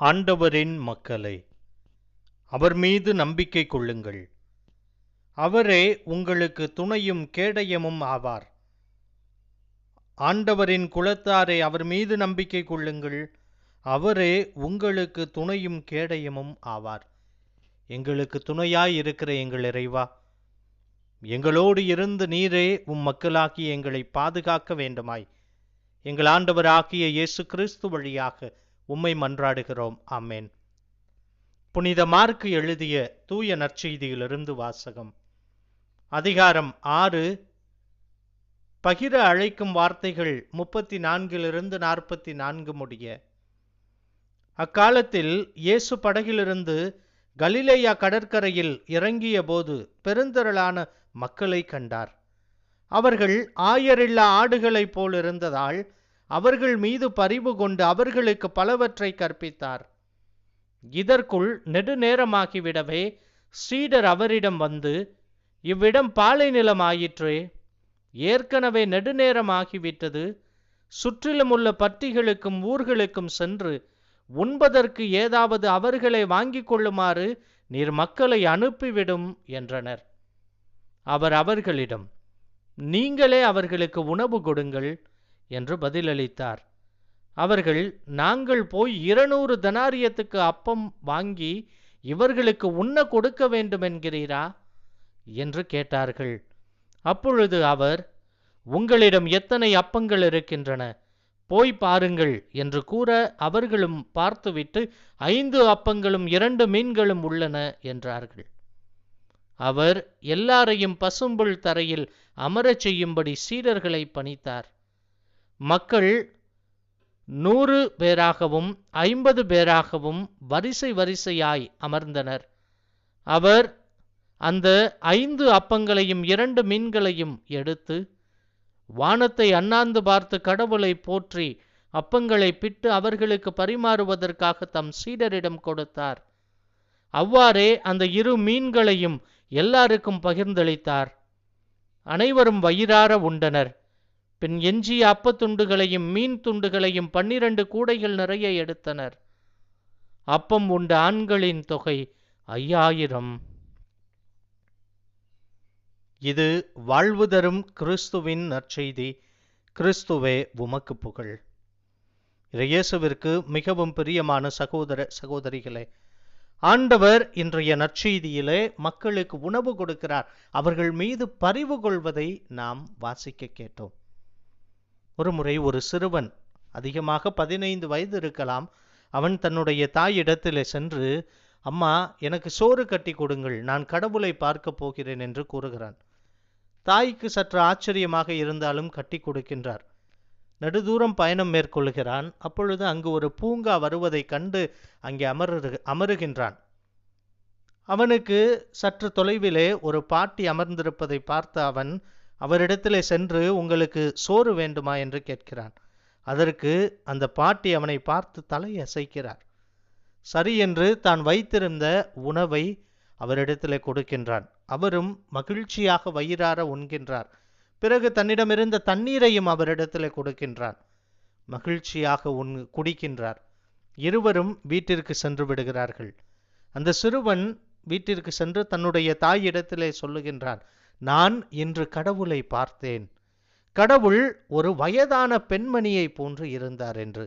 ஆண்டவரின் மக்களே, அவர் மீது நம்பிக்கை கொள்ளுங்கள். அவரே உங்களுக்கு துணையும் கேடயமும் ஆவார். ஆண்டவரின் குலத்தாரே, அவர் மீது நம்பிக்கை கொள்ளுங்கள். அவரே உங்களுக்கு துணையும் கேடயமும் ஆவார். எங்களுக்கு துணையாய் இருக்கிற எங்கள் இறைவா, எங்களோடு இருந்து நீரே மக்களாகிய எங்களை பாதுகாக்க வேண்டுமாய் எங்கள் ஆண்டவராகிய இயேசு கிறிஸ்து வழியாக உம்மை மன்றாடுகிறோம். ஆமேன். புனித மார்க்கு எழுதிய தூய நற்செய்தியிலிருந்து வாசகம். அதிகாரம் 6. பகிர அழைக்கும் வார்த்தைகள் 34 44 முடிய. அக்காலத்தில் இயேசு படகிலிருந்து கலிலேயா கடற்கரையில் இறங்கிய போது பெருந்திரளான மக்களை கண்டார். அவர்கள் ஆயரில்லா ஆடுகளைப் போல் இருந்ததால் அவர்கள் மீது பரிவு கொண்டு அவர்களுக்கு பலவற்றை கற்பித்தார். இதற்குள் நெடுநேரமாகிவிடவே சீடர் அவரிடம் வந்து, இவ்விடம் பாலை நிலமாயிற்றே, ஏற்கனவே நெடுநேரமாகிவிட்டது. சுற்றிலும் உள்ள பட்டிகளுக்கும் ஊர்களுக்கும் சென்று உண்பதற்கு ஏதாவது அவர்களை வாங்கிக் கொள்ளுமாறு நீர் மக்களை அனுப்பிவிடும் என்றனர். அவர் அவர்களிடம், நீங்களே அவர்களுக்கு உணவு கொடுங்கள் என்று பதிலளித்தார். அவர்கள், நாங்கள் போய் 200 தெனாரியத்துக்கு அப்பம் வாங்கி இவர்களுக்கு உண்ண கொடுக்க வேண்டும் என்கிறீரா என்று கேட்டார்கள். அப்பொழுது அவர், உங்களிடம் எத்தனை அப்பங்கள் இருக்கின்றன, போய் பாருங்கள் என்று கூற, அவர்களும் பார்த்துவிட்டு 5 அப்பங்களும் 2 மீன்களும் உள்ளன என்றார்கள். அவர் எல்லாரையும் பசும்புல் தரையில் அமரச் செய்யும்படி சீடர்களை பணித்தார். மக்கள் 100 பேராகவும் 50 பேராகவும் வரிசை வரிசையாய் அமர்ந்தனர். அவர் அந்த 5 அப்பங்களையும் 2 மீன்களையும் எடுத்து வானத்தை அண்ணாந்து பார்த்து கடவுளை போற்றி அப்பங்களை பிட்டு அவர்களுக்கு பரிமாறுவதற்காக தம் சீடரிடம் கொடுத்தார். அவ்வாறே அந்த 2 மீன்களையும் எல்லாருக்கும் பகிர்ந்தளித்தார். அனைவரும் வயிறார உண்டனர். பின் எஞ்சிய அப்பத்துண்டுகளையும் மீன் துண்டுகளையும் 12 கூடைகள் நிறைய எடுத்தனர். அப்பம் உண்ட ஆண்களின் தொகை 5000. இது வாழ்வு தரும் கிறிஸ்துவின் நற்செய்தி. கிறிஸ்துவே உமக்கு புகழ். இயேசுவிற்கு மிகவும் பிரியமான சகோதர சகோதரிகளே, ஆண்டவர் இன்றைய நற்செய்தியிலே மக்களுக்கு உணவு கொடுக்கிறார். அவர்கள் மீது பரிவு கொள்வதை நாம் வாசிக்க கேட்டோம். ஒருமுறை ஒரு சிறுவன், அதிகமாக 15 வயது இருக்கலாம், அவன் தன்னுடைய தாயிடத்திலே சென்று, அம்மா எனக்கு சோறு கட்டி கொடுங்கள், நான் கடவுளை பார்க்க போகிறேன் என்று கூறுகிறான். தாய்க்கு சற்று ஆச்சரியமாக இருந்தாலும் கட்டி கொடுக்கின்றார். நெடுதூரம் பயணம் மேற்கொள்கிறான். அப்பொழுது அங்கு ஒரு பூங்கா வருவதை கண்டு அங்கே அமருகின்றான். அவனுக்கு சற்று தொலைவிலே ஒரு பாட்டி அமர்ந்திருப்பதை பார்த்த அவன் அவரிடத்திலே சென்று, உங்களுக்கு சோறு வேண்டுமா என்று கேட்கிறான். அதற்கு அந்த பாட்டி அவனை பார்த்து தலை அசைக்கிறார். சரி என்று தான் வைத்திருந்த உணவை அவரிடத்திலே கொடுக்கின்றான். அவரும் மகிழ்ச்சியாக வயிறார உண்கின்றார். பிறகு தன்னிடமிருந்த தண்ணீரையும் அவரிடத்திலே கொடுக்கின்றான். மகிழ்ச்சியாக குடிக்கின்றார். இருவரும் வீட்டிற்கு சென்று விடுகிறார்கள். அந்த சிறுவன் வீட்டிற்கு சென்று தன்னுடைய தாயிடத்திலே சொல்லுகின்றான், நான் இன்று கடவுளை பார்த்தேன். கடவுள் ஒரு வயதான பெண்மணியை போன்று இருந்தார் என்று.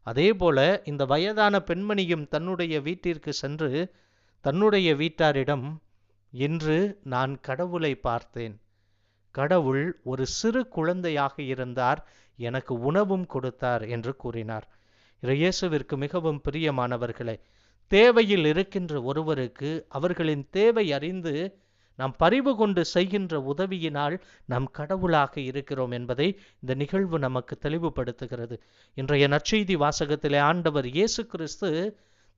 அதே போல இந்த வயதான பெண்மணியும் தன்னுடைய வீட்டிற்கு சென்று தன்னுடைய வீட்டாரிடம், இன்று நான் கடவுளை பார்த்தேன். கடவுள் ஒரு சிறு குழந்தையாக இருந்தார், எனக்கு உணவும் கொடுத்தார் என்று கூறினார். இயேசுவிற்கு மிகவும் பிரியமானவர்களே, தேவையில் இருக்கின்ற ஒருவருக்கு அவர்களின் தேவை அறிந்து நாம் பரிவு கொண்டு செய்கின்ற உதவியினால் நாம் கடவுளாக இருக்கிறோம் என்பதை இந்த நிகழ்வு நமக்கு தெளிவுபடுத்துகிறது. இன்றைய நற்செய்தி வாசகத்திலே ஆண்டவர் இயேசு கிறிஸ்து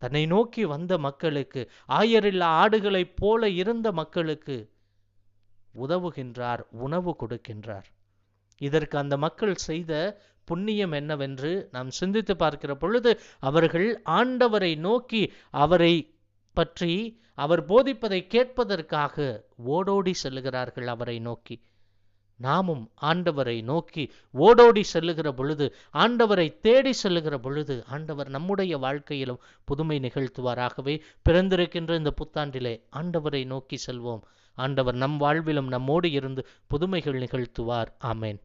தன்னை நோக்கி வந்த மக்களுக்கு, ஆயரில்லா ஆடுகளைப் போல இருந்த மக்களுக்கு உதவுகின்றார், உணவு கொடுக்கின்றார். இதற்கு அந்த மக்கள் செய்த புண்ணியம் என்னவென்று நாம் சிந்தித்து பார்க்கிற பொழுது, அவர்கள் ஆண்டவரை நோக்கி அவரை பற்றி அவர் போதிப்பதை கேட்பதற்காக ஓடோடி செல்கிறார்கள் அவரை நோக்கி. நாமும் ஆண்டவரை நோக்கி ஓடோடி செல்லுகிற பொழுது, ஆண்டவரை தேடி செல்லுகிற பொழுது, ஆண்டவர் நம்முடைய வாழ்க்கையிலும் புதுமை நிகழ்த்துவாராகவே பிறந்திருக்கின்ற இந்த புத்தாண்டிலே ஆண்டவரை நோக்கி செல்வோம். ஆண்டவர் நம் வாழ்விலும் நம்மோடு இருந்து புதுமைகள் நிகழ்த்துவார். ஆமேன்.